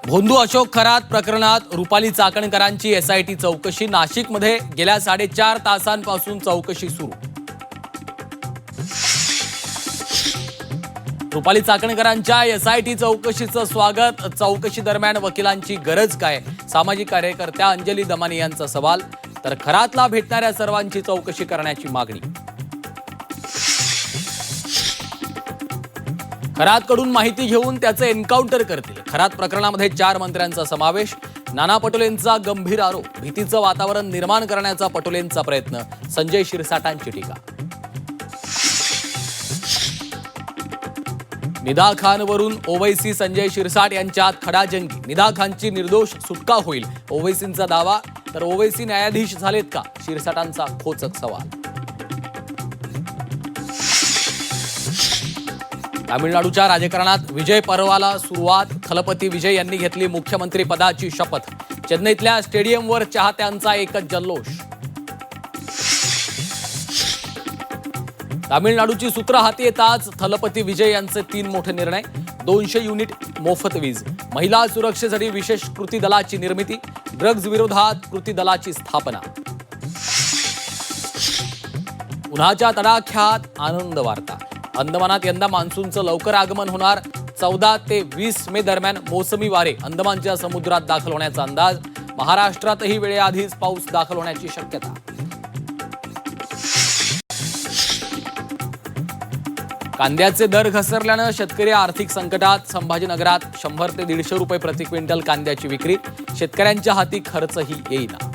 भोंदू अशोक खरात प्रकरणात रुपाली चाकणकरांची एसआयटी चौकशी। नाशिकमध्ये गेल्या 4.5 तासांपासून चौकशी सुरू। रुपाली चाकणकरांच्या एसआयटी चौकशीचं स्वागत। चौकशी दरम्यान वकिलांची गरज काय? सामाजिक कार्यकर्त्या अंजली दमानी यांचा सवाल। तर खरातला भेटणाऱ्या सर्वांची चौकशी करण्याची मागणी। खरातकडून माहिती घेऊन त्याचे एन्काउंटर करतील। खरात प्रकरणामध्ये 4 मंत्र्यांचा समावेश। नाना पटोलेंचा गंभीर आरोप। भीतीचं वातावरण निर्माण करण्याचा पटोलेंचा प्रयत्न। संजय शिरसाटांची टीका। निदा खानवरून ओवैसी संजय शिरसाट यांच्यात खडाजंगी। निदा खानची निर्दोष सुटका होईल ओवैसींचा दावा। तर ओवैसी न्यायाधीश झालेत का? शिरसाटांचा खोचक सवाल। तामिळनाडूच्या राजकारणात विजय पर्वाला सुरुवात। थलपती विजय यांनी घेतली मुख्यमंत्री पदाची शपथ। चेन्नईतल्या स्टेडियमवर चाहत्यांचा एकच जल्लोष। तामिळनाडूची सूत्र हाती येताच थलपती विजय यांचे 3 मोठे निर्णय। 200 युनिट मोफत वीज। महिला सुरक्षेसाठी विशेष कृती दलाची निर्मिती। ड्रग्ज विरोधात कृती दलाची स्थापना। उन्हाच्या तडाख्यात आनंद वार्ता। अंदमानात यंदा मान्सूनचं लवकर आगमन होणार। 14 ते 20 मे दरम्यान मोसमी वारे अंदमानच्या समुद्रात दाखल होण्याचा अंदाज। महाराष्ट्रातही वेळेआधीच पाऊस दाखल होण्याची शक्यता। कांद्याचे दर घसरल्यानं शेतकरी आर्थिक संकटात। संभाजीनगरात 100 ते 150 रुपये प्रति क्विंटल कांद्याची विक्री। शेतकऱ्यांच्या हाती खर्चही येईना।